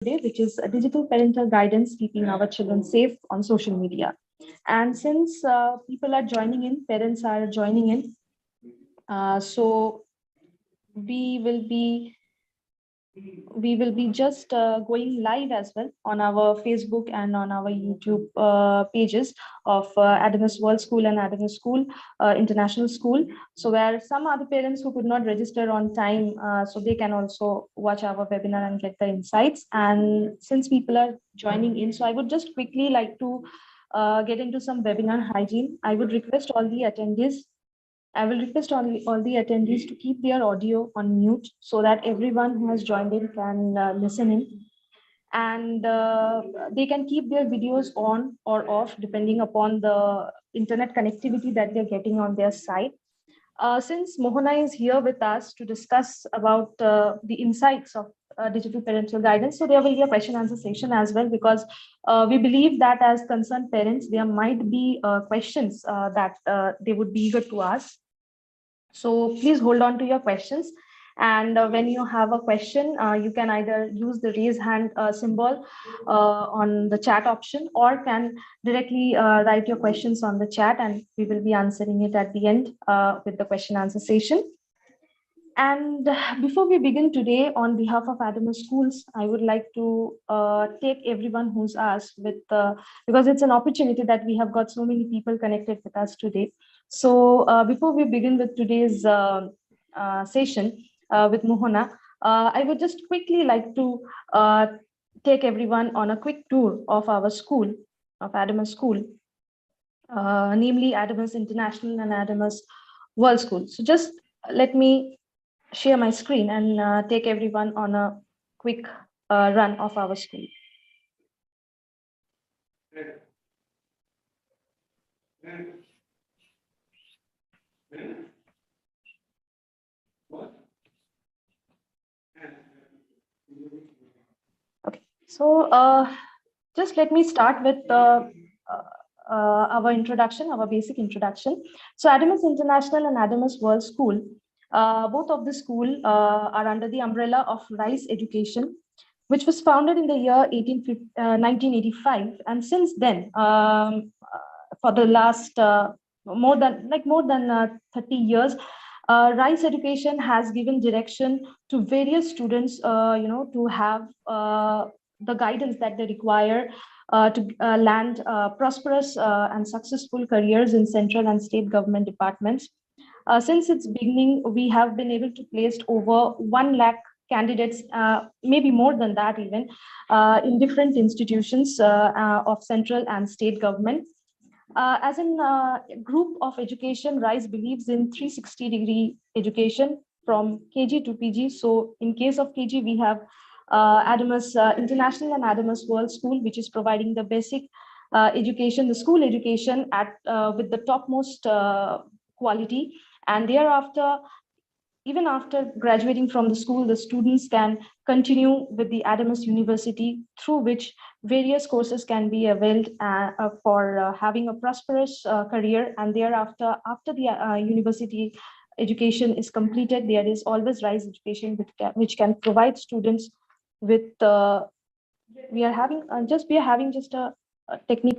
today, which is digital parental guidance, keeping our children safe on social media. And since people are joining in, parents are joining in, so we will be we will be just going live as well on our Facebook and on our YouTube pages of Adamus World School and Adamus School International School. So where some other parents who could not register on time, so they can also watch our webinar and get the insights. And since people are joining in, so I would just quickly like to get into some webinar hygiene. I would request all the attendees I will request all the attendees to keep their audio on mute so that everyone who has joined in can listen in. And they can keep their videos on or off depending upon the internet connectivity that they're getting on their side. Since Mohana is here with us to discuss about the insights of digital parental guidance, so there will be a question answer session as well, because we believe that as concerned parents, there might be questions that they would be eager to ask. So please hold on to your questions. And when you have a question, you can either use the raise hand symbol on the chat option, or can directly write your questions on the chat, and we will be answering it at the end with the question answer session. And before we begin today, on behalf of Adamus Schools, I would like to take everyone who's asked with, because it's an opportunity that we have got so many people connected with us today. So before we begin with today's session with Mohana, I would just quickly like to take everyone on a quick tour of our school, of Adamus School, namely Adamus International and Adamus World School. So just let me share my screen and take everyone on a quick run of our school. Okay, so just let me start with our introduction, our basic introduction. So Adamus International and Adamus World School, both of the school are under the umbrella of R.I.C.E education, which was founded in the year 1985. And since then, for the last more than 30 years, R.I.C.E education has given direction to various students, to have the guidance that they require to land prosperous and successful careers in central and state government departments. Since its beginning, we have been able to place over 1 lakh candidates, maybe more than that even, in different institutions of central and state government. As in group of education, R.I.C.E believes in 360-degree education from KG to PG. So in case of KG, we have Adamus International and Adamus World School, which is providing the basic education, the school education at with the topmost quality. And thereafter, even after graduating from the school, the students can continue with the Adamus University, through which various courses can be availed for having a prosperous career. And thereafter, after the university education is completed, there is always R.I.C.E education, which can provide students with we are having just a technique.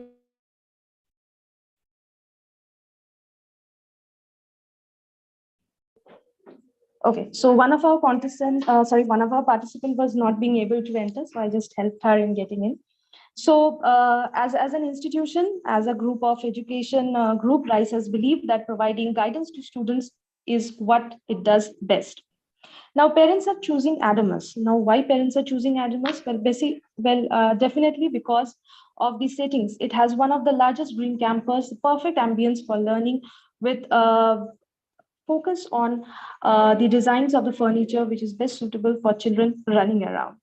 Okay, so one of our participant was not being able to enter, so I just helped her in getting in. So as an institution, as a group of education group, R.I.C.E has believed that providing guidance to students is what it does best. Now, parents are choosing Adamus. Now, why parents are choosing Adamus? Well, definitely because of the settings. It has one of the largest green campus, perfect ambience for learning, with focus on the designs of the furniture, which is best suitable for children running around.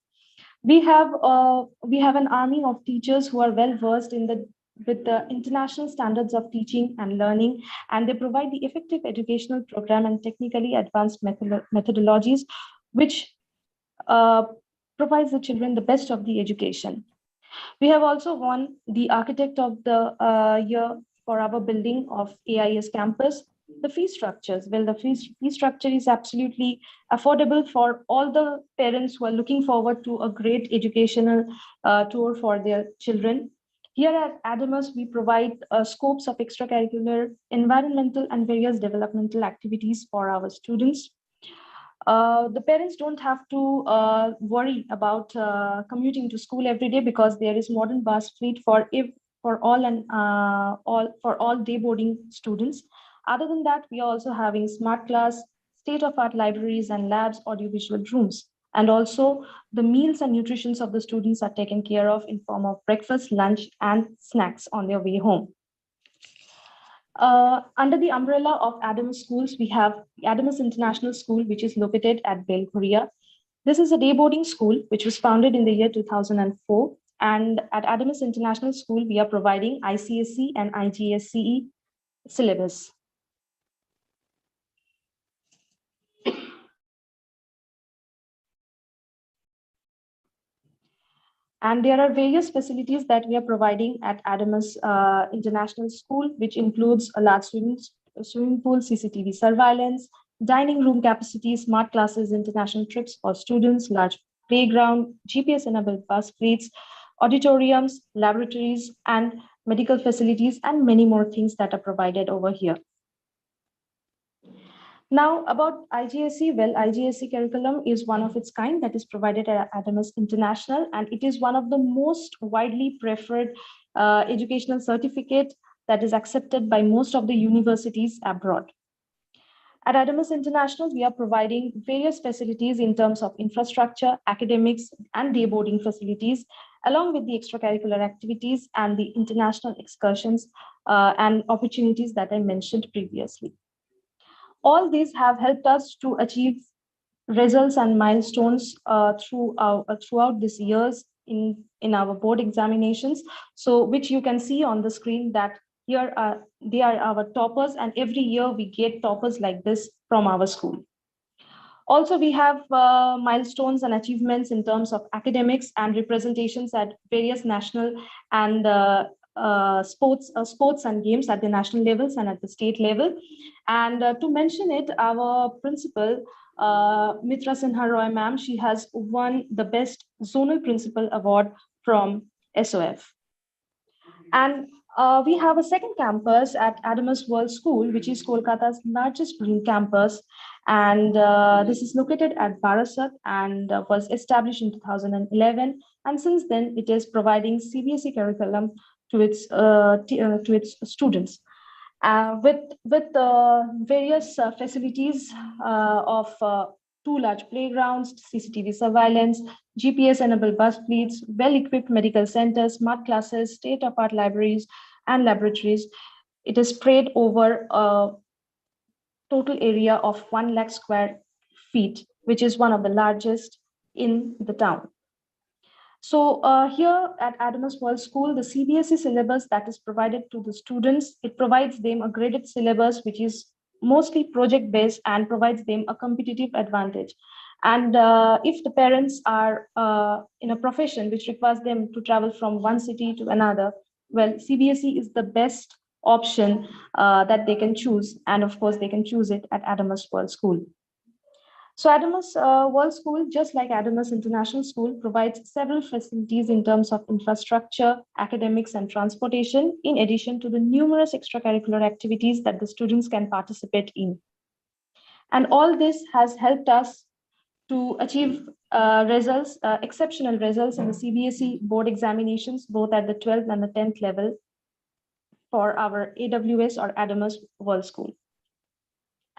We have an army of teachers who are well versed in the with the international standards of teaching and learning, and they provide the effective educational program and technically advanced methodologies, which uh, provides the children the best of the education. We have also won the Architect of the Year for our building of AIS campus, The fee structures, well, the fee structure is absolutely affordable for all the parents who are looking forward to a great educational tour for their children. Here at Adamus, we provide scopes of extracurricular, environmental, and various developmental activities for our students. The parents don't have to worry about commuting to school every day because there is modern bus fleet for all and all day boarding students. Other than that, we are also having smart class, state-of-art libraries and labs, audiovisual rooms. And also the meals and nutritions of the students are taken care of in form of breakfast, lunch, and snacks on their way home. Under the umbrella of Adamus Schools, we have Adamus International School, which is located at Bel Korea. This is a day boarding school which was founded in the year 2004. And at Adamus International School, we are providing ICSE and IGSCE syllabus. And there are various facilities that we are providing at Adamus International School, which includes a large swimming pool, CCTV surveillance, dining room capacity, smart classes, international trips for students, large playground, GPS-enabled bus fleets, auditoriums, laboratories, and medical facilities, and many more things that are provided over here. Now, about IGSE, well, IGSE curriculum is one of its kind that is provided at Adamus International, and it is one of the most widely preferred educational certificate that is accepted by most of the universities abroad. At Adamus International, we are providing various facilities in terms of infrastructure, academics, and day boarding facilities, along with the extracurricular activities and the international excursions and opportunities that I mentioned previously. All these have helped us to achieve results and milestones throughout these years in our board examinations. So, which you can see on the screen that here they are our toppers, and every year we get toppers like this from our school. Also, we have milestones and achievements in terms of academics and representations at various national and sports and games at the national levels and at the state level. And to mention it, our principal, Mitra Sinha Roy ma'am, she has won the Best Zonal Principal Award from SOF. And we have a second campus at Adamus World School, which is Kolkata's largest green campus. And this is located at Barasat and was established in 2011. And since then, it is providing CBSE curriculum to its students. With various facilities of two large playgrounds, CCTV surveillance, GPS-enabled bus fleets, well-equipped medical centers, smart classes, state-of-art libraries, and laboratories. It is spread over a total area of 1 lakh square feet, which is one of the largest in the town. So here at Adamus World School, the CBSE syllabus that is provided to the students, it provides them a graded syllabus, which is mostly project-based and provides them a competitive advantage. And if the parents are in a profession which requires them to travel from one city to another, well, CBSE is the best option that they can choose. And of course, they can choose it at Adamus World School. So Adamus World School, just like Adamus International School, provides several facilities in terms of infrastructure, academics, and transportation, in addition to the numerous extracurricular activities that the students can participate in. And all this has helped us to achieve exceptional results in the CBSE board examinations, both at the 12th and the 10th level for our AWS or Adamus World School.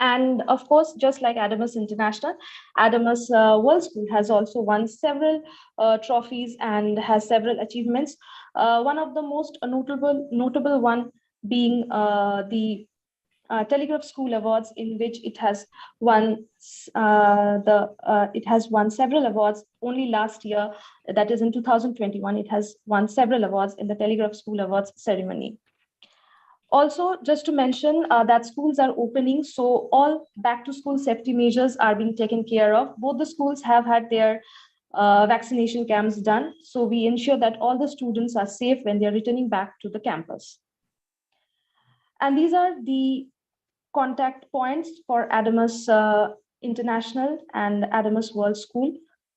And of course, just like Adamus International, Adamus World School has also won several trophies and has several achievements. One of the most notable one being the Telegraph School Awards, in which it has won several awards. Only last year, that is in 2021, it has won several awards in the Telegraph School Awards ceremony. Also, just to mention that schools are opening, so all back to school safety measures are being taken care of. Both the schools have had their vaccination camps done. So we ensure that all the students are safe when they're returning back to the campus. And these are the contact points for Adamus International and Adamus World School.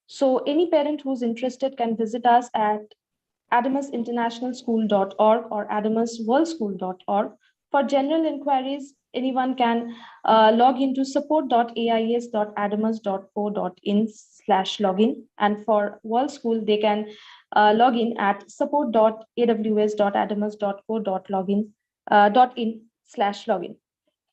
So any parent who's interested can visit us at adamusinternationalschool.org or adamusworldschool.org. For general inquiries, anyone can log into support.ais.adamus.co.in/login. And for World School, they can log in at support.aws.adamus.co.login.in/login.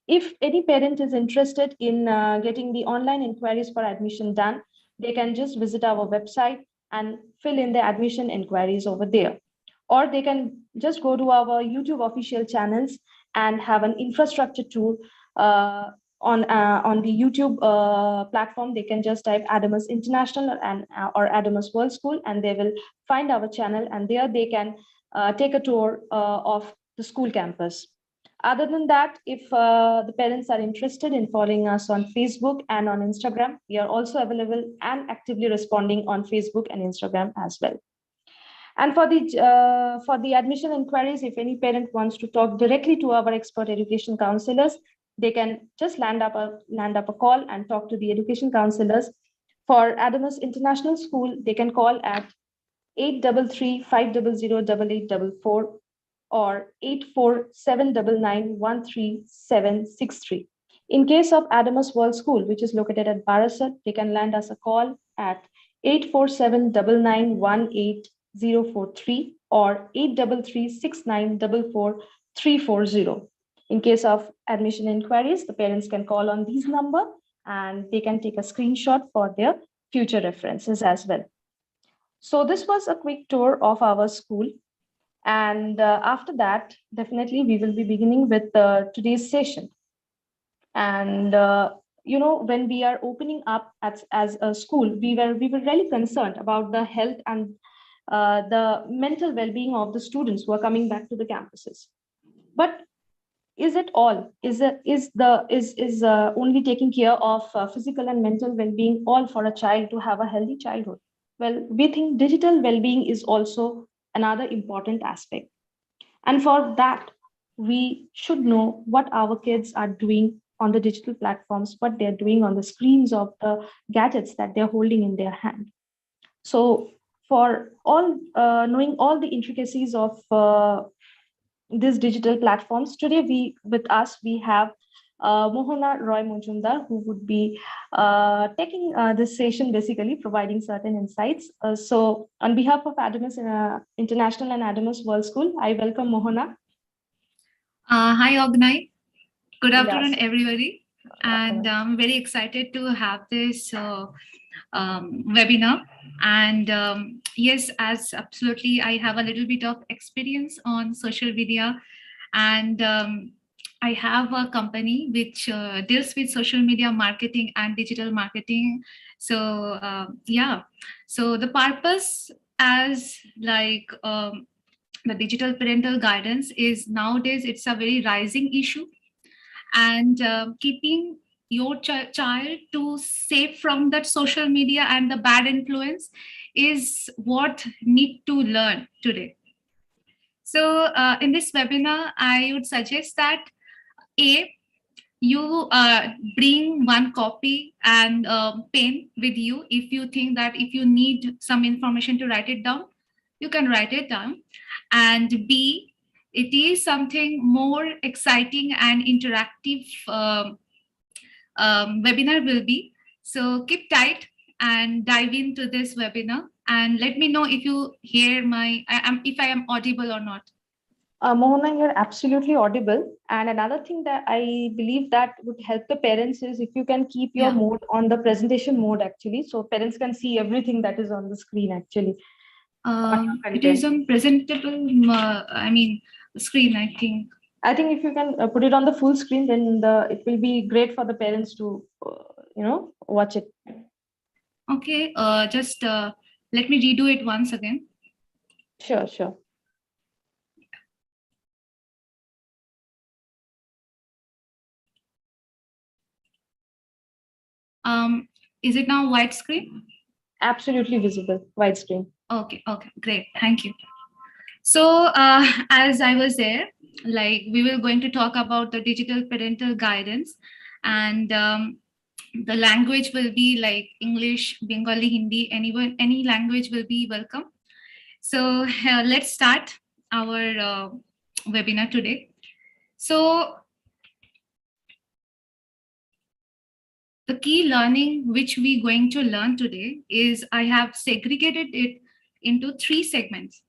If any parent is interested in getting the online inquiries for admission done, they can just visit our website and fill in the admission inquiries over there. Or they can just go to our YouTube official channels and have an infrastructure tour on the YouTube platform. They can just type Adamus International and or Adamus World School, and they will find our channel, and there they can take a tour of the school campus. Other than that, if the parents are interested in following us on Facebook and on Instagram, we are also available and actively responding on Facebook and Instagram as well. And for the admission inquiries, if any parent wants to talk directly to our expert education counselors, they can just land up a call and talk to the education counselors. For Adamus International School, they can call at 833-500-8844 or 84799136763. In case of Adamus World School, which is located at Barasat, they can land us a call at 8479918 or 833-6944340. In case of admission inquiries, the parents can call on these number and they can take a screenshot for their future references as well. So this was a quick tour of our school. And after that, definitely we will be beginning with today's session. And when we are opening up as a school, we were really concerned about the health and the mental well-being of the students who are coming back to the campuses. But is it all? Is only taking care of physical and mental well-being all for a child to have a healthy childhood? Well, we think digital well-being is also another important aspect. And for that, we should know what our kids are doing on the digital platforms, what they're doing on the screens of the gadgets that they're holding in their hand. So for all knowing all the intricacies of these digital platforms, today we have Mohana Roy Mujumdar, who would be taking this session, basically providing certain insights. So on behalf of Adamus International and Adamus World School, I welcome Mohana. Hi, Ognai. Good afternoon, everybody. And I'm very excited to have this webinar. And yes, as absolutely, I have a little bit of experience on social media. And I have a company which deals with social media marketing and digital marketing. So yeah, so the purpose as like the digital parental guidance is nowadays it's a very rising issue, and keeping your child to safe from that social media and the bad influence is what need to learn today. So in this webinar, I would suggest that you bring one copy and pen with you. If you think that if you need some information to write it down, you can write it down. And B, it is something more exciting and interactive webinar will be. So keep tight and dive into this webinar and let me know if you hear if I am audible or not. Mohana, you're absolutely audible. And another thing that I believe that would help the parents is if you can keep your mode on the presentation mode, actually, so parents can see everything that is on the screen, actually. It is on presentable, screen, I think. I think if you can put it on the full screen, then it will be great for the parents to, watch it. Okay, just let me redo it once again. Sure. Is it now widescreen? Absolutely visible, widescreen. Okay, great, thank you. So as I was there, like we will going to talk about the digital parental guidance, and the language will be like English, Bengali, Hindi, anyone, any language will be welcome. So let's start our webinar today. So the key learning which we going to learn today is I have segregated it into three segments.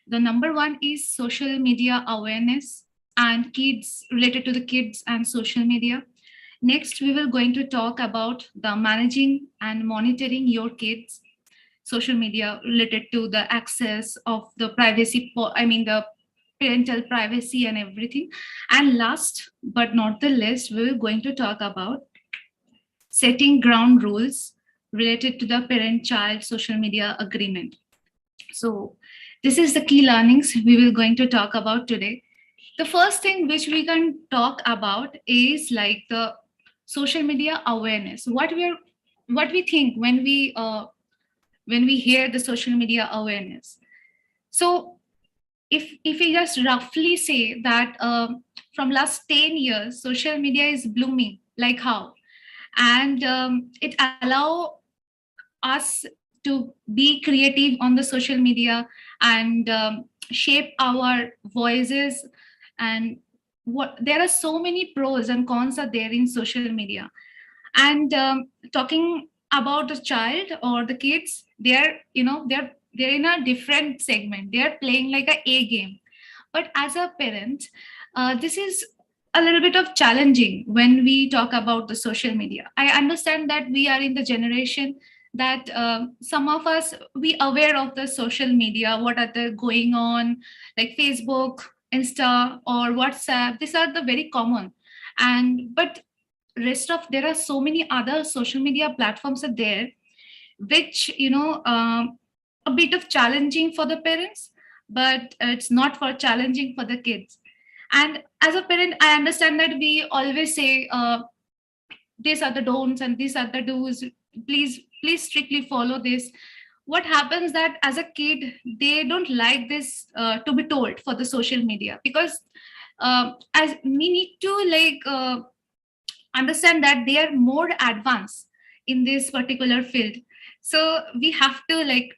The number one is social media awareness and kids, related to the kids and social media. Next, we will going to talk about the managing and monitoring your kids social media, related to the access of the privacy, the parental privacy and everything. And last but not the least, we will going to talk about setting ground rules related to the parent child social media agreement. So this is the key learnings we will going to talk about today. The first thing which we can talk about is like the social media awareness. What we think when we hear the social media awareness. So if we just roughly say that from last 10 years social media is blooming, like how, and it allow us to be creative on the social media and shape our voices, and what there are so many pros and cons are there in social media. And talking about the child or the kids, they're in a different segment, they're playing like a game. But as a parent, this is a little bit of challenging when we talk about the social media. I understand that we are in the generation that some of us, we aware of the social media, what are the going on, like Facebook, Insta or WhatsApp. These are the very common. And but rest of, there are so many other social media platforms are there, which a bit of challenging for the parents, but it's not for challenging for the kids. And as a parent, I understand that we always say these are the don'ts and these are the do's, please strictly follow this. What happens that as a kid, they don't like this to be told for the social media, because as we need to understand that they are more advanced in this particular field. So we have to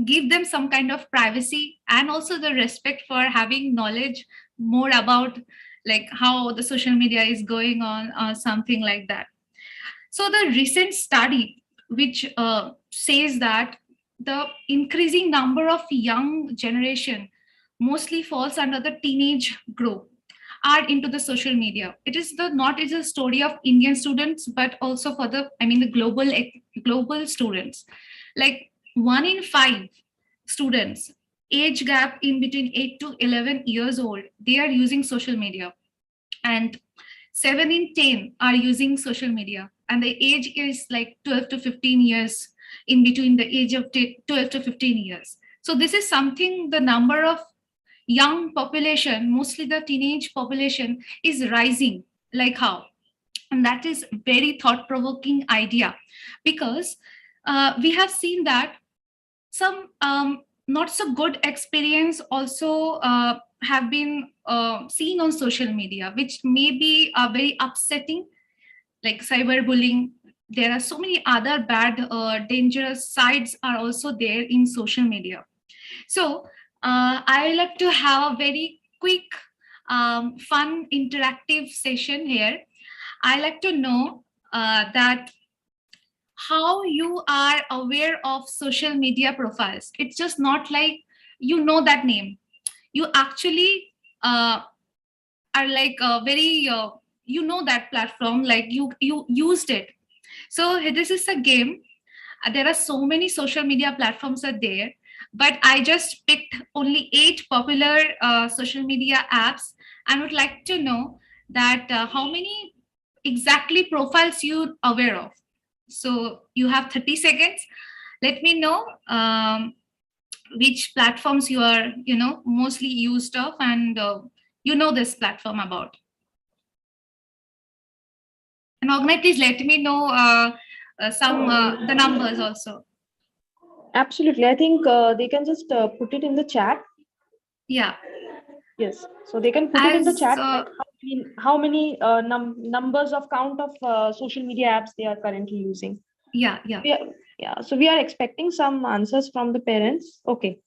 give them some kind of privacy and also the respect for having knowledge more about how the social media is going on or something like that. So the recent study which says that the increasing number of young generation mostly falls under the teenage group are into the social media. It is the not is a story of Indian students, but also for the the global students. Like 1 in 5 students, age gap in between 8 to 11 years old, they are using social media, and 7 in 10 are using social media, and the age is like 12 to 15 years, in between the age of 12 to 15 years. So this is something, the number of young population, mostly the teenage population, is rising, like how. And that is very thought provoking idea, because we have seen that some not so good experience also have been seen on social media, which may be very upsetting, like cyberbullying. There are so many other bad dangerous sides are also there in social media. So I like to have a very quick, fun, interactive session here. I like to know that how you are aware of social media profiles. It's just not like that name. You actually are very that platform, like you used it. So this is a game. There are so many social media platforms are there, but I just picked only 8 popular social media apps, and would like to know that how many exactly profiles you aware of. So you have 30 seconds. Let me know which platforms you are mostly used of, and this platform about. And Ognai, please let me know some the numbers also. Absolutely. I think they can just put it in the chat. Yeah. Yes, so they can put it in the As chat, like how many numbers of count of social media apps they are currently using. yeah, yeah. We are, yeah, so we are expecting some answers from the parents. Okay,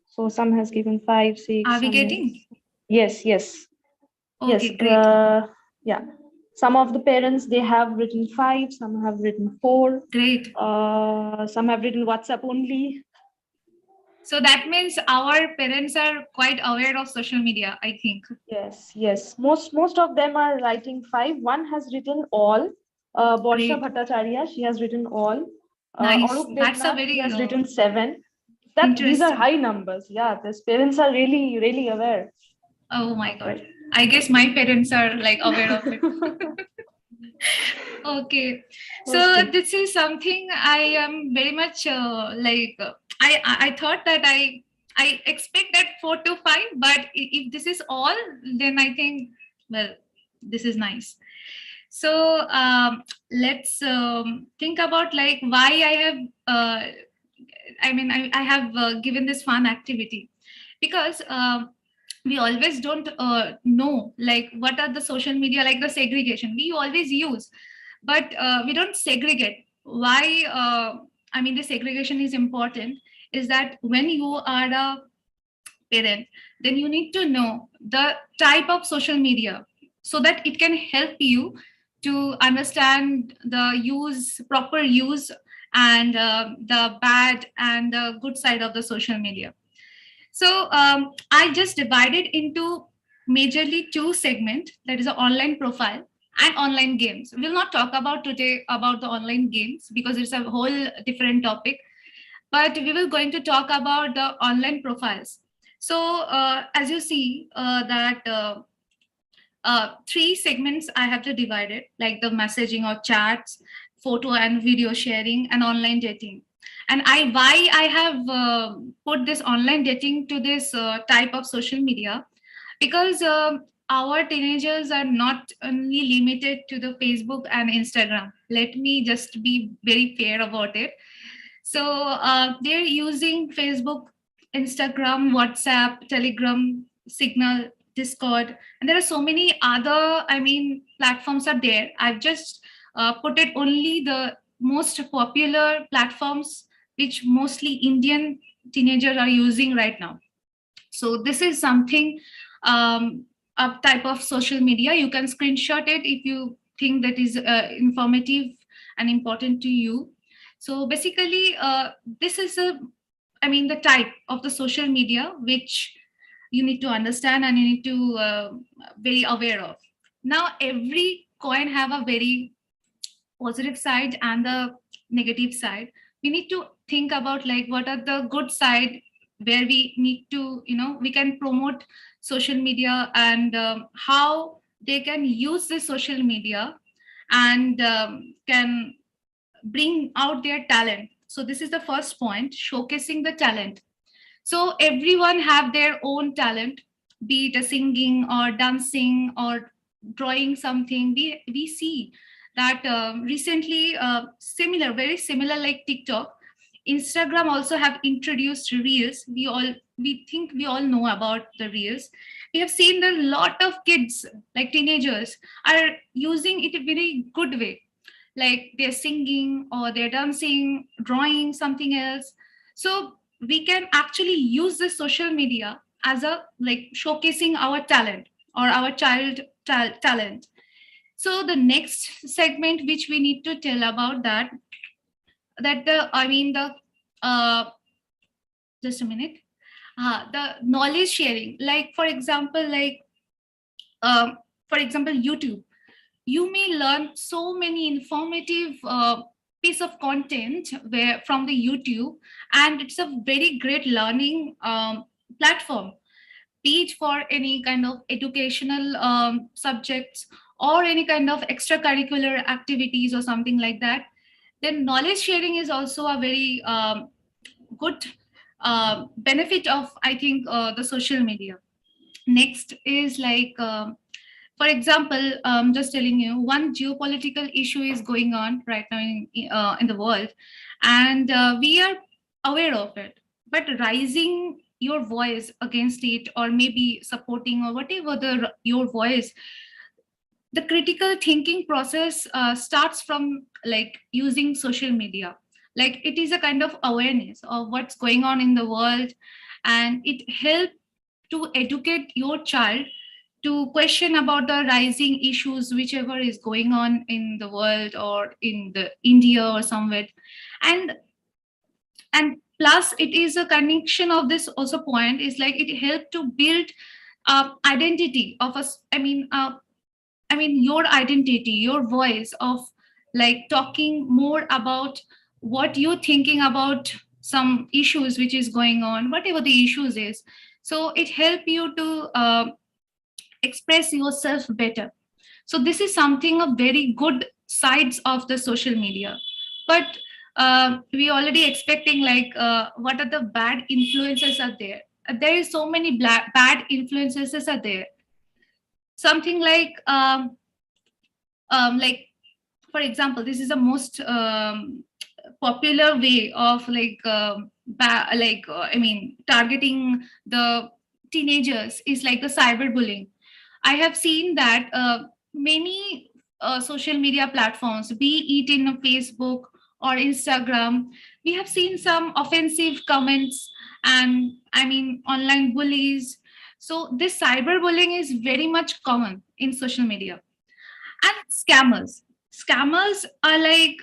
so some has given five, Are six, we some getting? is yes, yes, yes. Okay, great, Yeah, some of the parents they have written five, some have written four, great. some have written WhatsApp only. So that means our parents are quite aware of social media, I think. Yes, yes. Most of them are writing five. One has written all. Borsha Great, Bhattacharya, she has written all. nice. Arup That's a Devnath, he very has written seven. That these are interesting. high numbers. Yeah, these parents are really, really aware Oh my of God. it. I guess my parents are like aware of it. Okay. So Okay. this is something I am very much I thought that I expect that 4 to 5, but if this is all, then I think, well, this is nice. So let's think about like why I have I have given this fun activity because we always don't know like what are the social media, like the segregation we always use, but we don't segregate. Why the segregation is important is that when you are a parent, then you need to know the type of social media so that it can help you to understand the use, proper use, and the bad and the good side of the social media. So I just divided into majorly two segments, that is an online profile and online games. We'll not talk about today about the online games because it's a whole different topic, but we will going to talk about the online profiles. So as you see that three segments I have to divide it, like the messaging or chats, photo and video sharing, and online dating. And why I have put this online dating to this type of social media, because our teenagers are not only limited to the Facebook and Instagram. Let me just be very fair about it. So they're using Facebook, Instagram, WhatsApp, Telegram, Signal, Discord, and there are so many other, platforms are there. I've just put it only the most popular platforms which mostly Indian teenagers are using right now. So this is something, a type of social media. You can screenshot it if you think that is informative and important to you. So basically, this is the type of the social media which you need to understand and you need to very aware of. Now, every coin have a very positive side and the negative side. We need to think about like what are the good side, where we need to, we can promote social media, and how they can use this social media and can bring out their talent. So this is the first point, showcasing the talent. So everyone have their own talent, be it a singing or dancing or drawing something. We see that recently, very similar like TikTok, Instagram also have introduced reels. We think we all know about the reels. We have seen that a lot of kids, like teenagers, are using it in a very good way, like they're singing or they're dancing, drawing something else. So we can actually use this social media as a like showcasing our talent or our talent. So the next segment which we need to tell about that the I mean the just a minute, the knowledge sharing, like um, for example YouTube. You may learn so many informative piece of content where from the YouTube, and it's a very great learning platform, be it for any kind of educational subjects or any kind of extracurricular activities or something like that. Then knowledge sharing is also a very good benefit of, I think, the social media. Next is like for example, just telling you, one geopolitical issue is going on right now in the world, and we are aware of it. But rising your voice against it, or maybe supporting, or whatever your voice, the critical thinking process starts from like using social media. Like it is a kind of awareness of what's going on in the world, and it helps to educate your child to question about the rising issues whichever is going on in the world or in the India or somewhere. And and plus it is a connection of this also point is like it helped to build identity of us, I mean, your identity, your voice of like talking more about what you're thinking about some issues which is going on, whatever the issues is. So it help you to express yourself better. So this is something a very good sides of the social media. But we already expecting like what are the bad influences are there. There is so many bad influences are there. Something like for example, this is the most popular way of like I mean targeting the teenagers is like the cyberbullying. I have seen that many social media platforms, be it in Facebook or Instagram, we have seen some offensive comments and I mean online bullies. So this cyberbullying is very much common in social media. And scammers are like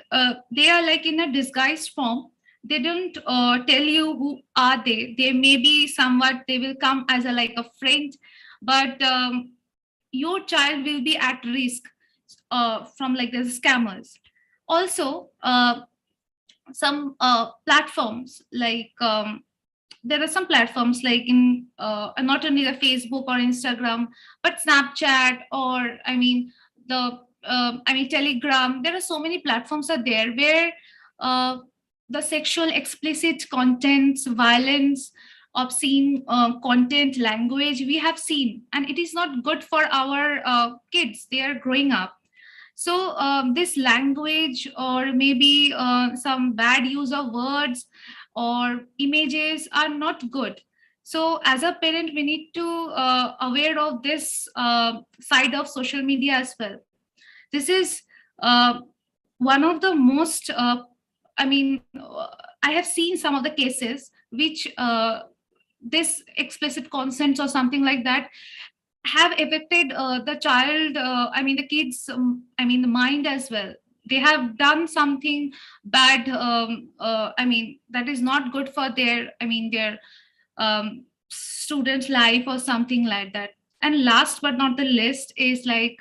they are like in a disguised form. They don't tell you who are they may be somewhat, they will come as a like a friend, but your child will be at risk from like the scammers. Also some platforms like there are some platforms like in not only the Facebook or Instagram, but Snapchat, or I mean the I mean Telegram. There are so many platforms are there where uh, the sexual explicit contents, violence, obscene content, language we have seen, and it is not good for our kids. They are growing up. So this language or maybe some bad use of words or images are not good. So as a parent, we need to aware of this side of social media as well. This is uh, one of the most I mean I have seen some of the cases which this explicit consents or something like that have affected the child, I mean the kids, I mean the mind as well. They have done something bad, I mean that is not good for their, I mean their student life or something like that. And last but not the least is like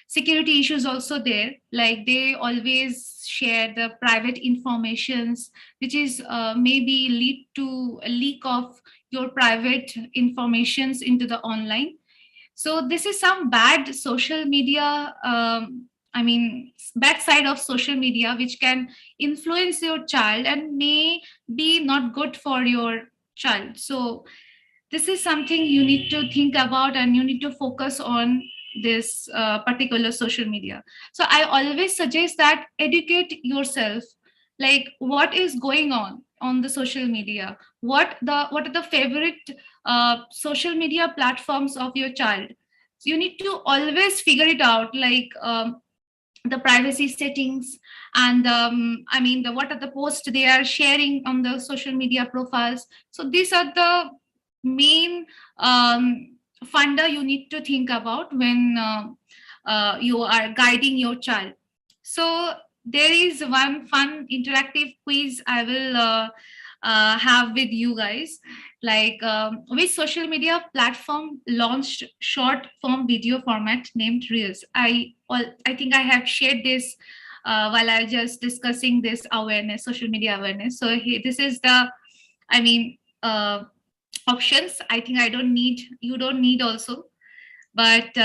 security issues also there. Like they always share the private informations which is maybe lead to a leak of your private informations into the online. So this is some bad social media, I mean bad side of social media which can influence your child and may be not good for your child. So this is something you need to think about, and you need to focus on this particular social media. So I always suggest that educate yourself, like what is going on the social media, what are the favorite social media platforms of your child. So you need to always figure it out, like the privacy settings, and I mean the what are the posts they are sharing on the social media profiles. So these are the main funder you need to think about when you are guiding your child. So there is one fun interactive quiz I will have with you guys. Like which social media platform launched short form video format named Reels? I think I have shared this while I was just discussing this awareness, social media awareness. So this is the, I mean, options. I think I don't need, you don't need also. But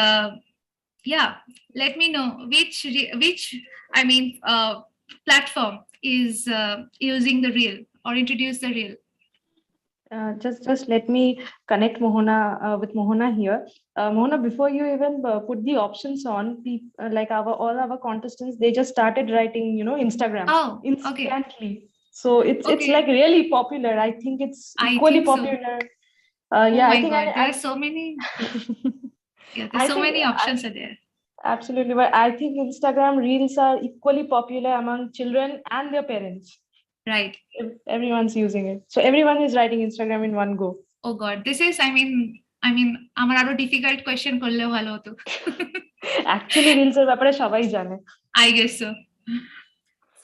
yeah, let me know which I mean platform is using the Reel or introduce the Reel. Just let me connect Mohana with Mohana here. Mohana, before you even put the options on, like our all our contestants, they just started writing, Instagram Oh, okay. instantly. So it's Okay. like really popular. I think it's I equally think so. popular. Oh Yeah, I my think God, there are so many. Yeah, there's I so think many options are there. absolutely, but I think Instagram Reels are equally popular among children and their parents. Right. Everyone's using it, so everyone is writing Instagram in one go. Oh God, this is, আমার আরো difficult question করলেও ভালো হতো. Actually, Reels এর ব্যাপারে সবাই জানে. I guess so.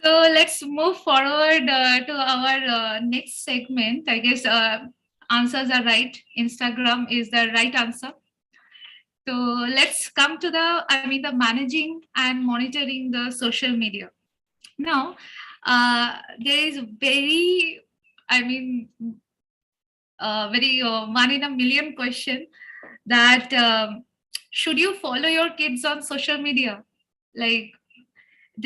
So let's move forward to our next segment. I guess answers are right. Instagram is the right answer. So let's come to the managing and monitoring the social media. Now, there is very, I mean, very one in a million question that should you follow your kids on social media? Like,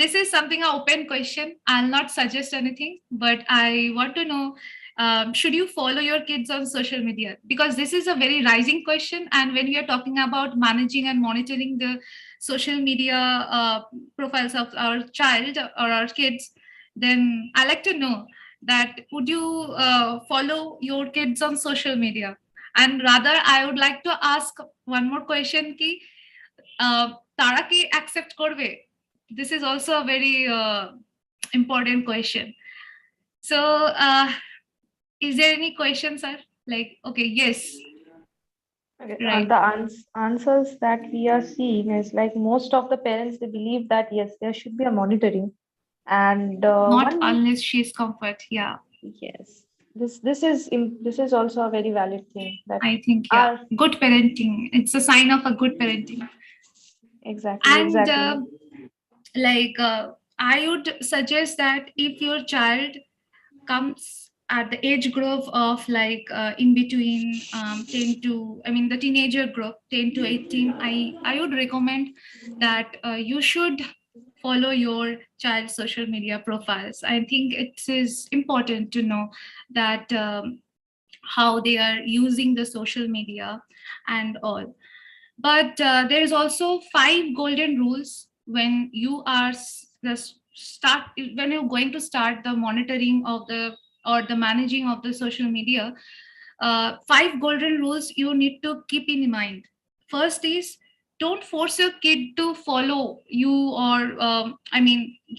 this is something an open question. I'll not suggest anything, but I want to know, should you follow your kids on social media? Because this is a very rising question. And when we are talking about managing and monitoring the social media profiles of our child or our kids, then I like to know that would you follow your kids on social media? And rather, I would like to ask one more question ki, তারা কি accept করবে? This is also a very important question. So, is there any question, sir? Like, okay, yes. Okay. Right. The answers that we are seeing is like most of the parents, they believe that yes, there should be a monitoring, and Not unless she's comfort. Yeah. Yes, this is also a very valid thing that I think, yeah, good parenting. It's a sign of a good parenting. Exactly. And like, I would suggest that if your child comes at the age group of like in between 10 to, the teenager group, 10 to 18, I would recommend that you should follow your child's social media profiles. I think it is important to know that how they are using the social media and all. But there is also 5 golden rules when you are when you're going to start the monitoring of the or the managing of the social media. 5 golden rules you need to keep in mind. First is, don't force your kid to follow you or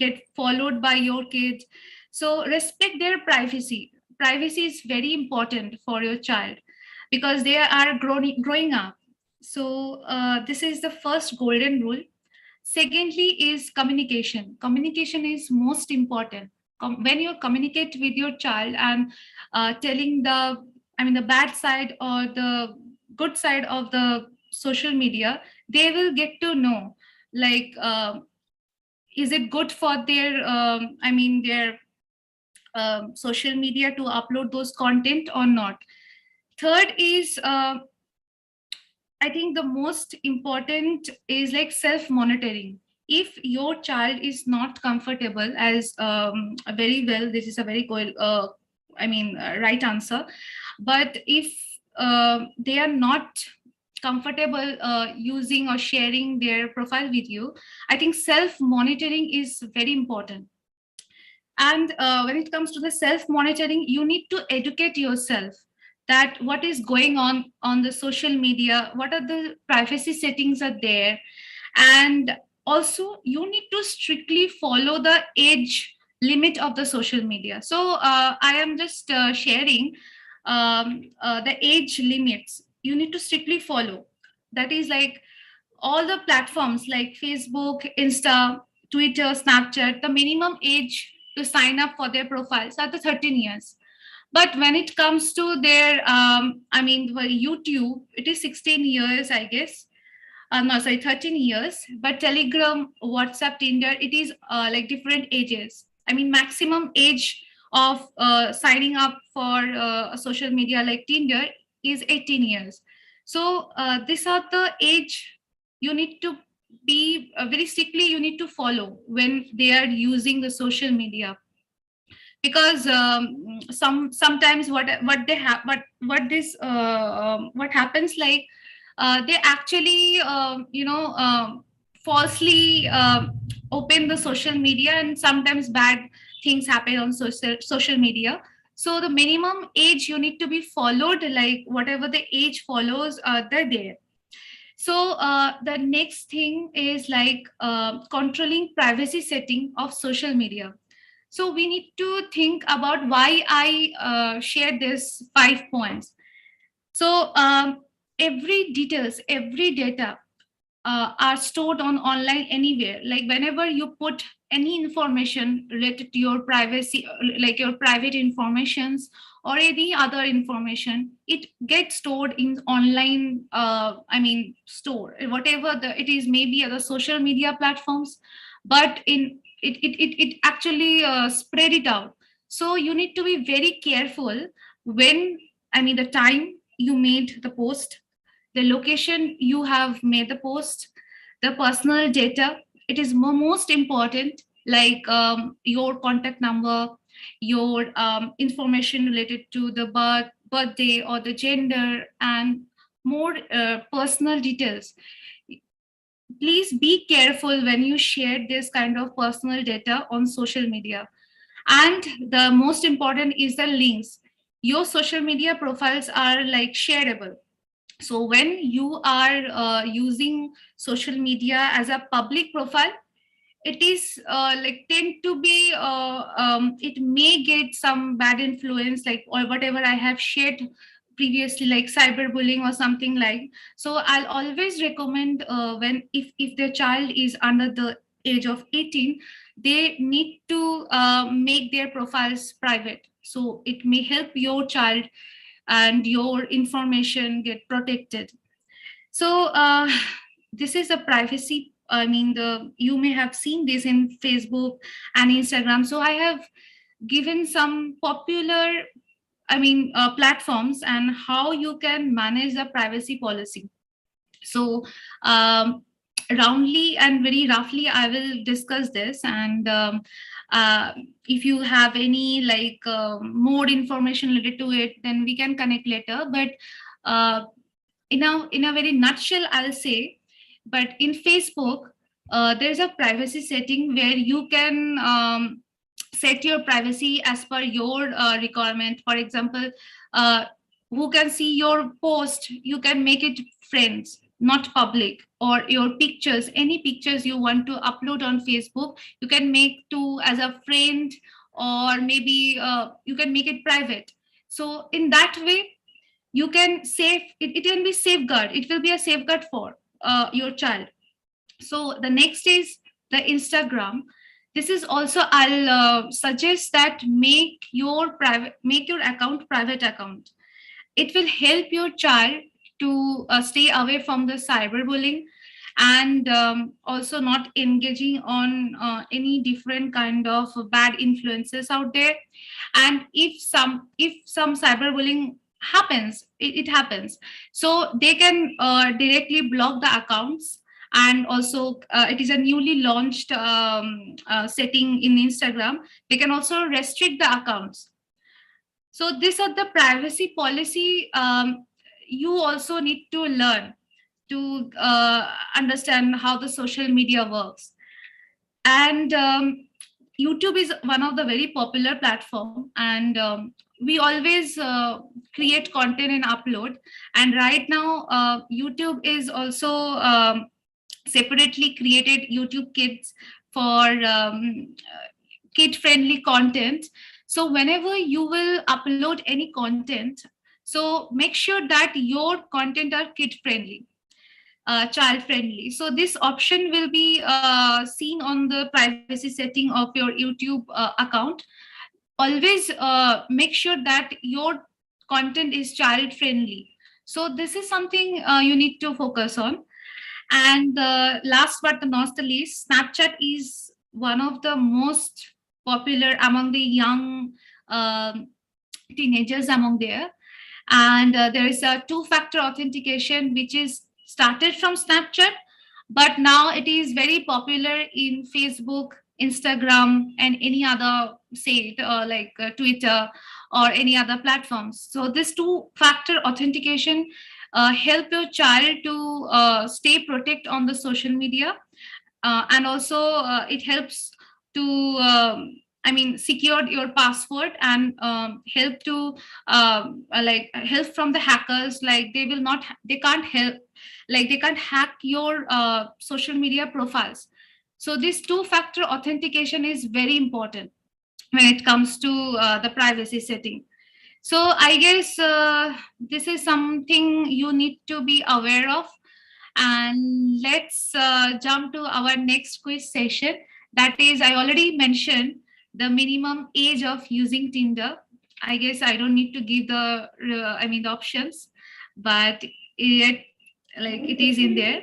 get followed by your kids. So respect their privacy. Privacy is very important for your child because they are growing up. So this is the first golden rule. Secondly is communication. Communication is most important. When you communicate with your child and telling the bad side or the good side of the social media, they will get to know, like, is it good for their their social media to upload those content or not. Third is, I think the most important is like self monitoring. If your child is not comfortable, as very well, this is a very right answer. But if they are not comfortable using or sharing their profile with you, I think self monitoring is very important. And when it comes to the self monitoring, you need to educate yourself that what is going on the social media, what are the privacy settings are there. And also you need to strictly follow the age limit of the social media. So I am just sharing the age limits you need to strictly follow. That is like all the platforms like Facebook, Insta, Twitter, Snapchat, the minimum age to sign up for their profiles are the 13 years. But when it comes to their, for YouTube, it is 16 years, I guess. No, sorry, 13 years. But Telegram, WhatsApp, Tinder, it is like different ages. Maximum age of signing up for a social media like Tinder is 18 years. So these are the age you need to be very strictly you need to follow when they are using the social media. Because sometimes what happens, like, they actually falsely open the social media, and sometimes bad things happen on social media. So the minimum age you need to be followed, like whatever the age follows, they're there. So the next thing is like controlling privacy setting of social media. So we need to think about why I share this 5 points. So every data are stored on online anywhere. Like whenever you put any information related to your privacy, like your private informations or any other information, it gets stored in online. Store whatever it is, maybe other social media platforms, but in it actually spread it out. So you need to be very careful when, the time you made the post, the location you have made the post, the personal data. It is most important, like your contact number, your information related to the birthday or the gender, and more personal details. Please be careful when you share this kind of personal data on social media. And the most important is the links. Your social media profiles are like shareable. So when you are using social media as a public profile, it is like tend to be it may get some bad influence, like or whatever I have shared previously, like cyberbullying or something like. So I'll always recommend, when if their child is under the age of 18, they need to make their profiles private, so it may help your child and your information get protected. So this is a privacy. The you may have seen this in Facebook and Instagram. So I have given some popular, platforms and how you can manage the privacy policy. So roundly and very roughly, I will discuss this. And uh, if you have any like more information related to it, then we can connect later. But uh, in a very nutshell, I'll say, but in Facebook, there's a privacy setting where you can set your privacy as per your requirement. For example, uh, who can see your post, you can make it friends, not public. Or your pictures, any pictures you want to upload on Facebook, you can make to as a friend, or maybe you can make it private. So in that way, you can save it, it can be safeguard, it will be a safeguard for your child. So the next is the Instagram. This is also, I'll suggest that make your account private account. It will help your child to stay away from the cyberbullying, and also not engaging on any different kind of bad influences out there. And if some cyberbullying happens, it happens, so they can directly block the accounts. And also it is a newly launched setting in Instagram. They can also restrict the accounts. So these are the privacy policy. You also need to learn to understand how the social media works. And YouTube is one of the very popular platform, and we always create content and upload. And right now YouTube is also separately created YouTube Kids for kid friendly content. So whenever you will upload any content, so make sure that your content are kid friendly, child friendly. So this option will be seen on the privacy setting of your YouTube account. Always make sure that your content is child friendly. So this is something you need to focus on. And last but not the least, Snapchat is one of the most popular among the young teenagers among there. And there is a two-factor authentication which is started from Snapchat, but now it is very popular in Facebook, Instagram, and any other, say, like Twitter or any other platforms. So this two-factor authentication help your child to stay protect on the social media. And also it helps to secured your password and help to like help from the hackers. Like they can't help, like they can't hack your social media profiles. So this two-factor authentication is very important when it comes to the privacy setting. So I guess this is something you need to be aware of. And let's jump to our next quiz session. That is, I already mentioned the minimum age of using Tinder. I guess I don't need to give the options, but it is in there.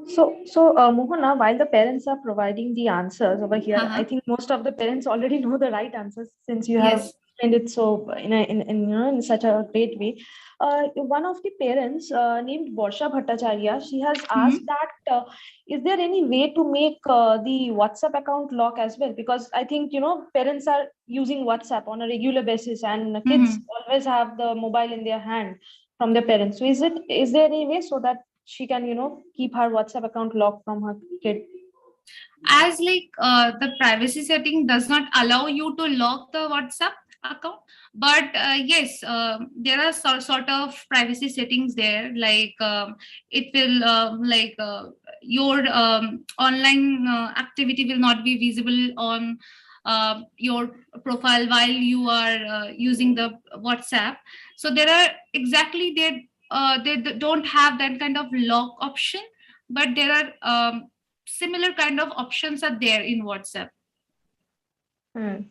So, Mohana, while the parents are providing the answers over here, Uh-huh. I think most of the parents already know the right answers since you have Yes. explained it so in such a great way. One of the parents named Borsha Bhattacharya, she has asked Mhm. that is there any way to make the WhatsApp account lock as well? Because I think parents are using WhatsApp on a regular basis, and kids Mhm. always have the mobile in their hand from their parents. So is there any way so that she can keep her WhatsApp account locked from her kid? As the privacy setting does not allow you to lock the WhatsApp account, but yes, there are sort of privacy settings there, like it will your online activity will not be visible on your profile while you are using the WhatsApp. So there are exactly they don't have that kind of lock option, but there are similar kind of options are there in WhatsApp.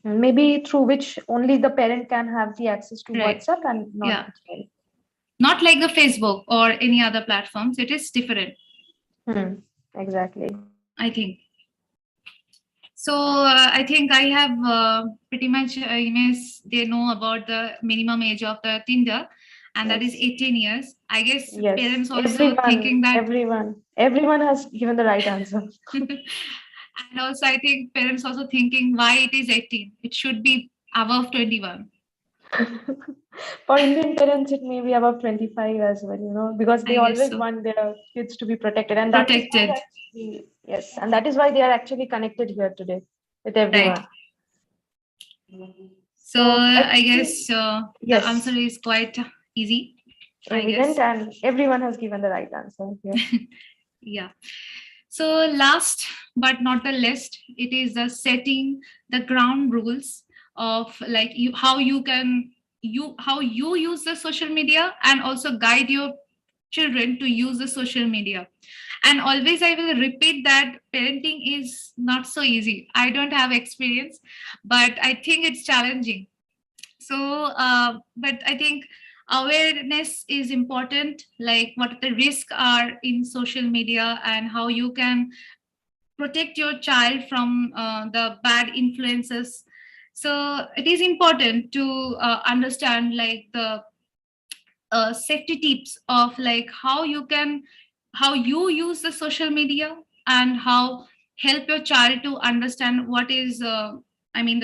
Maybe through which only the parent can have the access to Right. WhatsApp and not Yeah. the child. Not like the Facebook or any other platforms. It is different, Exactly. I think. So I think I have pretty much they know about the minimum age of the Tinder, and that is Yes. 18 years. I guess Yes. parents also thinking that. Everyone has given the right answer. And also I think parents also thinking why it is 18. It should be above 21. For Indian parents, it may be about 25 as well, because they I guess always so. want their kids to be protected. And that is why Protected. actually, yes, and that is why they are actually connected here today with Right. everyone. So So I I think, guess the answer yes, is quite easy, I evident, guess. and everyone has given the right answer here. Yeah. So last but not the least, it is the setting the ground rules of like how you use the social media, and also guide your children to use the social media. And always I will repeat that parenting is not so easy. I don't have experience, but I think it's challenging. So but I think awareness is important, like what the risks are in social media and how you can protect your child from the bad influences. So it is important to understand like the safety tips of like how you use the social media, and how help your child to understand what is the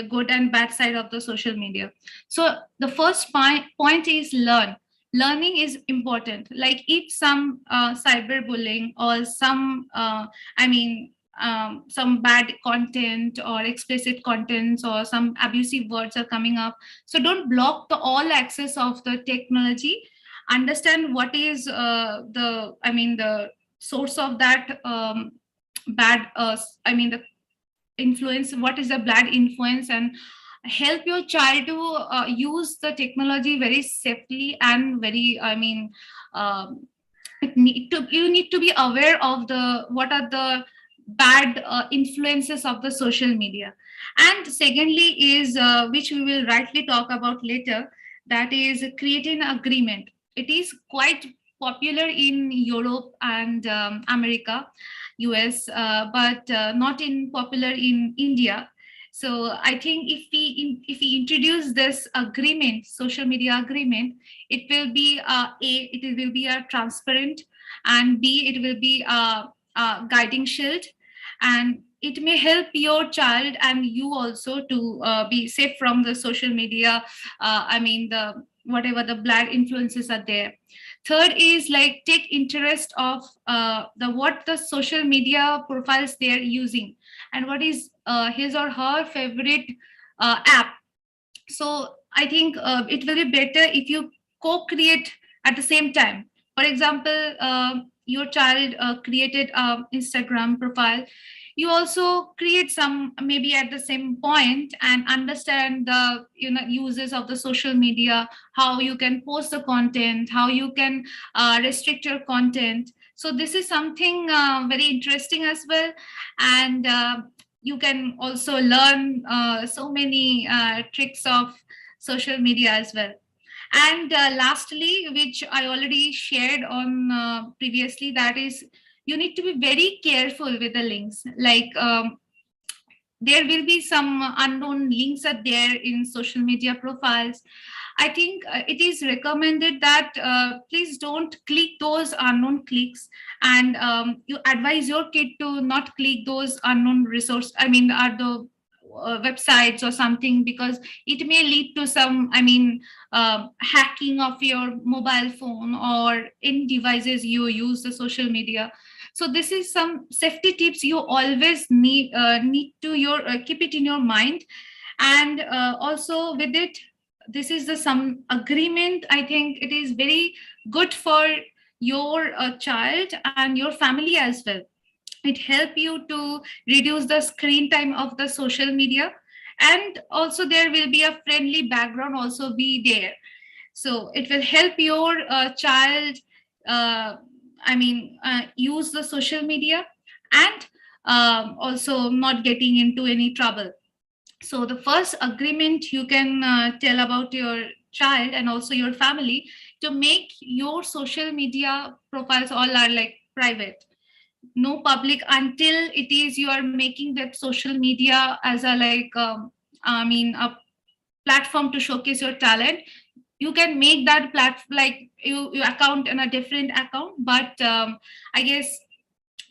good and bad side of the social media. So the first point is learning is important. Like if some cyberbullying or some some bad content or explicit contents or some abusive words are coming up, so don't block the all access of the technology. Understand what is the source of that bad the influence, what is the bad influence, and help your child to use the technology very safely and very um, you need to be aware of the what are the bad influences of the social media. And secondly is which we will rightly talk about later, that is creating agreement. It is quite popular in Europe and America, US, but not in popular in India. So I think if we introduce this agreement, social media agreement, it will be it will be a transparent, and b it will be a guiding shield, and it may help your child and you also to be safe from the social media, the whatever the bad influences are there. Third is like take interest of the what the social media profiles they are using, and what is his or her favorite app. So I think it will be better if you co-create at the same time. For example, your child created a Instagram profile, you also create some maybe at the same point, and understand the uses of the social media, how you can post the content, how you can restrict your content. So this is something very interesting as well. And you can also learn so many tricks of social media as well. And lastly, which I already shared on previously, that is you need to be very careful with the links. Like there will be some unknown links are there in social media profiles. I think it is recommended that please don't click those unknown clicks, and you advise your kid to not click those unknown resource. I mean, are the websites or something, because it may lead to some, I mean, hacking of your mobile phone or any devices you use the social media. So this is some safety tips you always need to your keep it in your mind. And also with it, this is the some agreement. I think it is very good for your child and your family as well. It help you to reduce the screen time of the social media, and also there will be a friendly background also be there. So it will help your child uh, use the social media, and also not getting into any trouble. So the first agreement you can tell about your child and also your family, to make your social media profiles all are like private, no public, until it is you are making that social media as a like a platform to showcase your talent. You can make that platform like you account in a different account, but I guess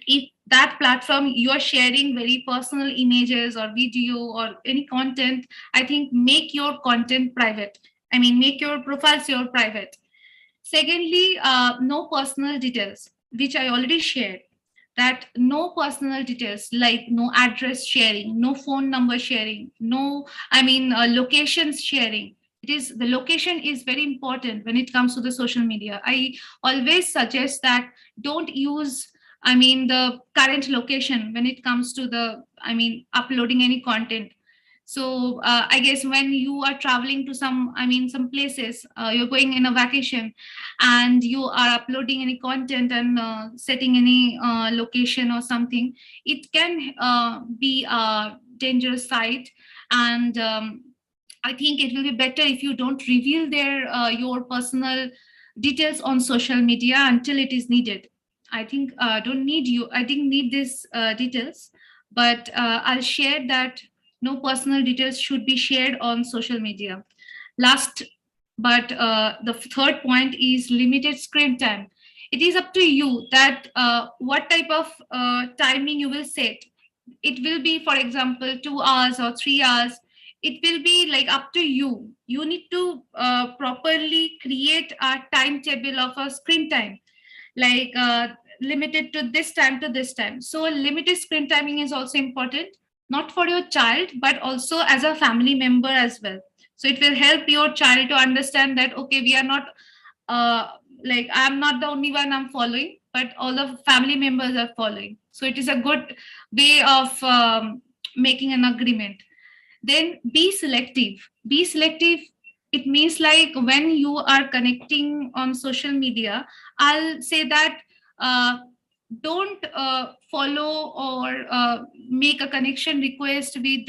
if that platform you are sharing very personal images or video or any content, I think make your content private. I mean, make your profiles your private. Secondly, no personal details, which I already shared, that no personal details like no address sharing, no phone number sharing, no, locations sharing. It is the location is very important when it comes to the social media. I always suggest that don't use, the current location when it comes to the, uploading any content. So I guess when you are traveling to some, some places, you're going in a vacation, and you are uploading any content and setting any location or something, it can be a dangerous site. And I think it will be better if you don't reveal their your personal details on social media until it is needed. I think don't need you. I didn't need these details, but I'll share that no personal details should be shared on social media. Last, but the third point is limited screen time. It is up to you that what type of timing you will set. It will be, for example, 2 hours or 3 hours. It will be like up to you. You need to properly create a timetable of a screen time, like limited to this time to this time. So limited screen timing is also important, not for your child but also as a family member as well. So it will help your child to understand that okay, we are not uh, like I'm not the only one I'm following, but all the family members are following. So it is a good way of making an agreement. Then be selective. It means like when you are connecting on social media, I'll say that uh, don't follow or make a connection request with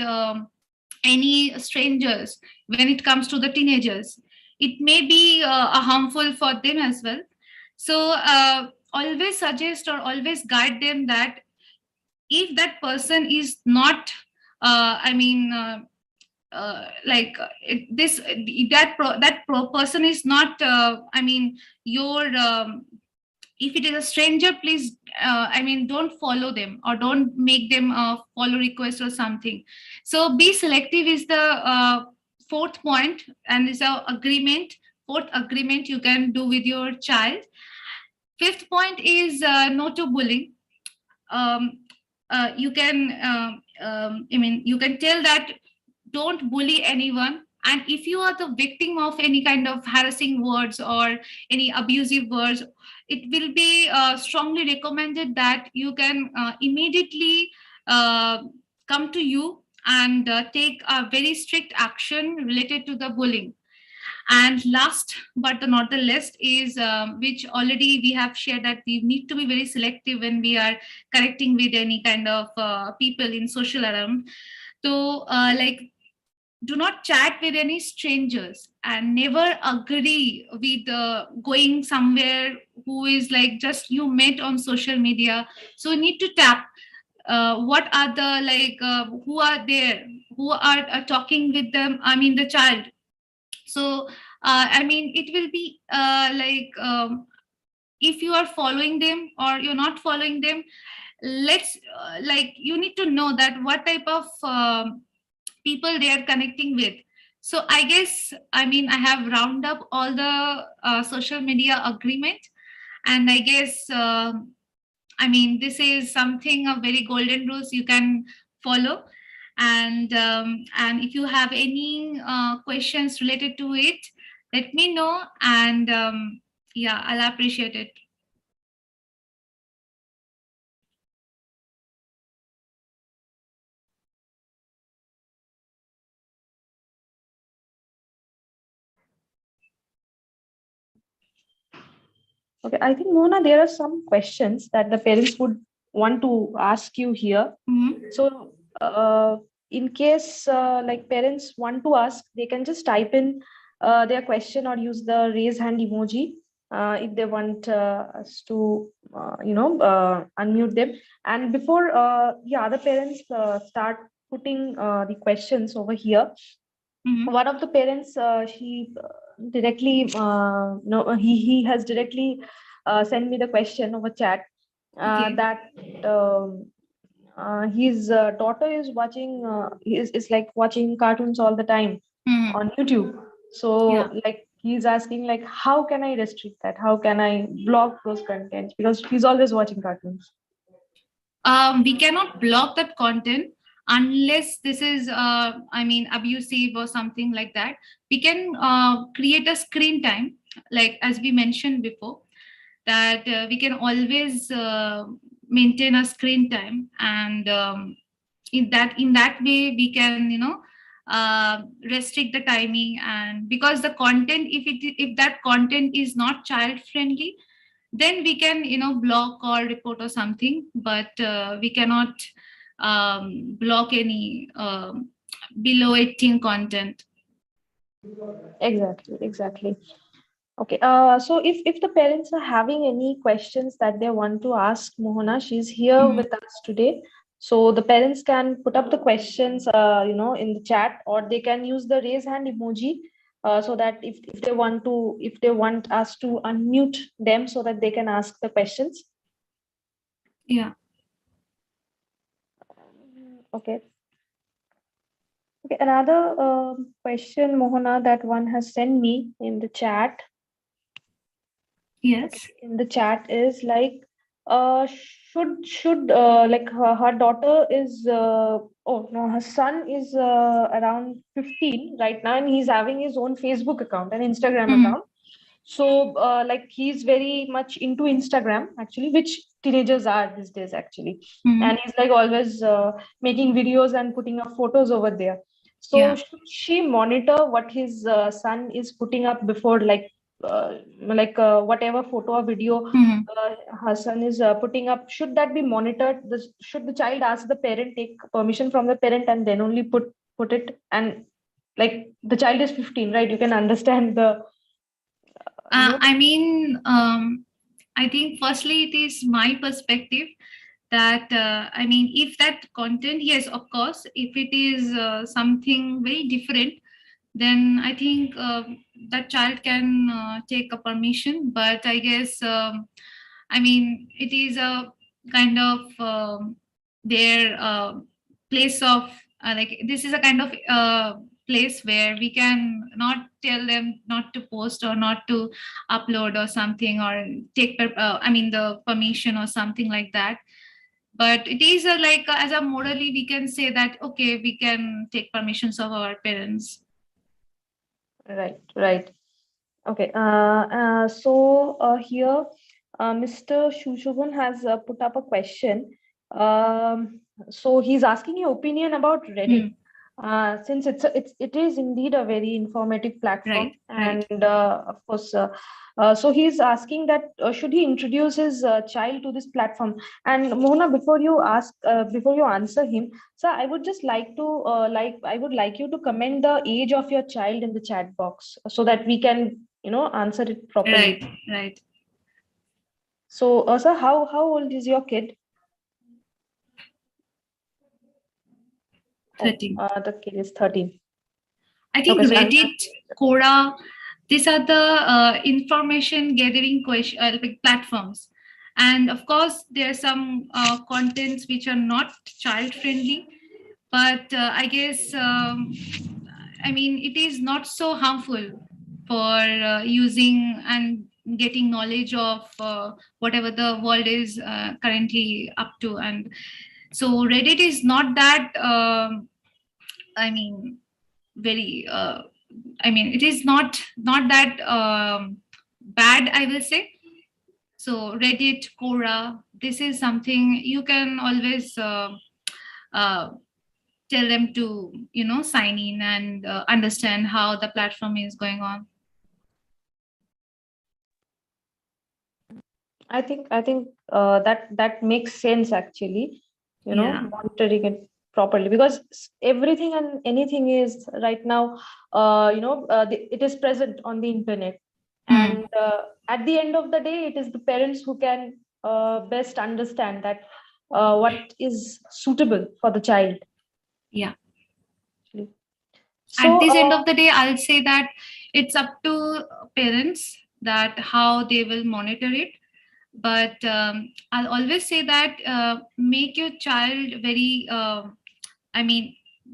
any strangers. When it comes to the teenagers, it may be harmful for them as well. So always suggest or always guide them that if that person is not this person is not your if it is a stranger, please don't follow them or don't make them follow request or something. So be selective is the fourth point, and is a agreement fourth agreement you can do with your child. Fifth point is no to bullying. um, you can I mean, you can tell that don't bully anyone, and if you are the victim of any kind of harassing words or any abusive words, it will be strongly recommended that you can immediately uh, come to you and take a very strict action related to the bullying. And last but not the least is which already we have shared, that we need to be very selective when we are connecting with any kind of people in social around. So like, do not chat with any strangers, and never agree with going somewhere who is like just you met on social media. So you need to tap what are the like who are there, who are talking with them, I mean the child. So I mean, it will be like if you are following them or you're not following them, let's like, you need to know that what type of people they are connecting with. So I guess, I mean, I have round up all the social media agreement, and I guess I mean, this is something of very golden rules you can follow. And if you have any questions related to it, let me know. And yeah, I'll appreciate it. Okay, I think Mona, there are some questions that the parents would want to ask you here. Mhm. So, in case like parents want to ask, they can just type in their question or use the raise hand emoji if they want us to, unmute them. And before other parents start putting the questions over here, Mhm. one of the parents he directly no he has directly sent me the question over chat Okay. that his daughter is watching is like watching cartoons all the time Mhm. on YouTube. Yeah. So like he's asking like how can I restrict that, how can I block those contents, because he's always watching cartoons. We cannot block that content unless this is I mean, abusive or something like that. We can create a screen time, like as we mentioned before, that we can always maintain a screen time. And in that way we can, you know, restrict the timing. And because the content, if that content is not child friendly, then we can, you know, block or report or something. But we cannot block any below 18 content. Exactly. Okay, so if the parents are having any questions that they want to ask Mohana, she's here Mhm. with us today. So the parents can put up the questions, in the chat, or they can use the raise hand emoji, so that if they want us to unmute them so that they can ask the questions. Yeah. Okay. Okay. Another question, Mohana, that one has sent me in the chat. Okay, Yes. in the chat is like should like her daughter is oh no, her son is around 15 right now, and he's having his own Facebook account and Instagram Mhm. account. So like he's very much into Instagram actually, which teenagers are these days actually. Mhm. And he's like always making videos and putting up photos over there. So Yeah. should she monitor what his son is putting up before, whatever photo or video Mhm. her son is putting up? Should that be monitored? Should the child ask the parent, take permission from the parent, and then only put it? And like the child is 15, right? You can understand the you know I mean, I think firstly it is my perspective that I mean, if that content, yes, of course, if it is something very different, then I think that child can take a permission. But I guess I mean, it is a kind of their place of like, this is a kind of place where we can not tell them not to post or not to upload or something, or take the permission or something like that. But it is as a morally we can say that okay, we can take permissions of our parents. Right, right. Okay. Here, Mr. Shushovan has put up a question. So he's asking your opinion about Reddit. Hmm. Since it is indeed a very informative platform, Right, right. and of course, so he's asking that should he introduce his child to this platform? And Mona, before you answer him, so I would just like to I would like you to comment the age of your child in the chat box so that we can answer it properly. Right, right. So, sir, how old is your kid? Oh, 13. the kid is 13. I Okay, think so Reddit, Quora, these are the information gathering platforms. And of course, there are some contents which are not child friendly, but I guess, it is not so harmful for using and getting knowledge of whatever the world is currently up to. And so Reddit is not that, I mean, very it is not that bad, I will say. So Reddit, Quora, this is something you can always uh, tell them to sign in and understand how the platform is going on. I think that makes sense actually, Yeah. monitoring it properly, because everything and anything is right now, it is present on the internet, and Hmm. at the end of the day, it is the parents who can best understand that what is suitable for the child. Yeah. Actually. At So, this end of the day, I'll say that it's up to parents that how they will monitor it. But I'll always say that make your child very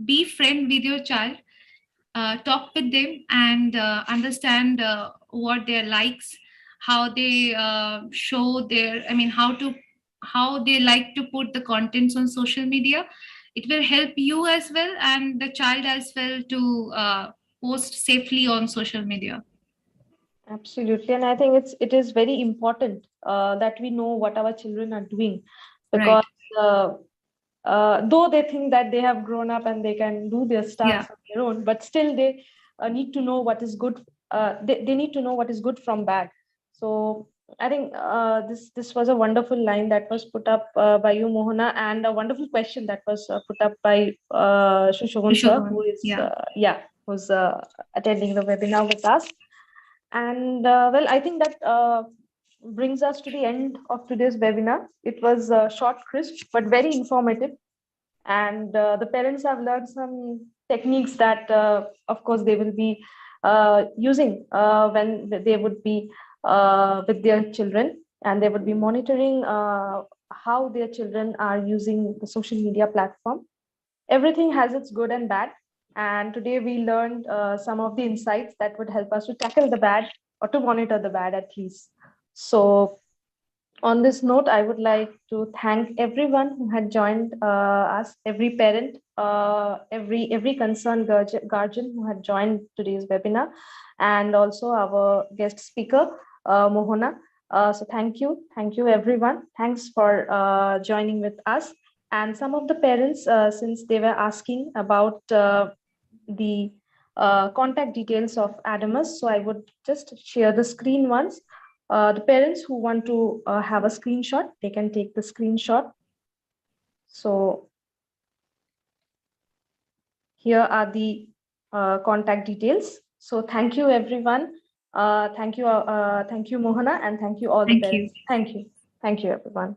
be friend with your child, talk with them and understand what their likes, how they show their, how they like to put the contents on social media. It will help you as well and the child as well to post safely on social media. absolutely, and I think it is very important that we know what our children are doing, because Right. uh, though they think that they have grown up and they can do their Yeah. stuff on their own, but still they need to know what is good. They need to know what is good from bad. So I think this was a wonderful line that was put up by you, Mohana, and a wonderful question that was put up by Shushovan sir, who Rishabhan. is Yeah. who's attending the webinar with us. And well, I think that brings us to the end of today's webinar. It was short, crisp, but very informative. And the parents have learned some techniques that, of course, they will be using when they would be with their children, and they would be monitoring how their children are using the social media platform. Everything has its good and bad. And today we learned some of the insights that would help us to tackle the bad, or to monitor the bad at least. So, on this note, I would like to thank everyone who had joined us, every parent, every concerned guardian who had joined today's webinar, and also our guest speaker, Mohana. So thank you everyone. Thanks for joining with us. And some of the parents, since they were asking about the contact details of Adamus, so I would just share the screen once. The parents who want to have a screenshot, they can take the screenshot. So here are the contact details. So thank you, everyone. Thank you, Mohana, and thank you all the Thank you. parents. Thank you, everyone.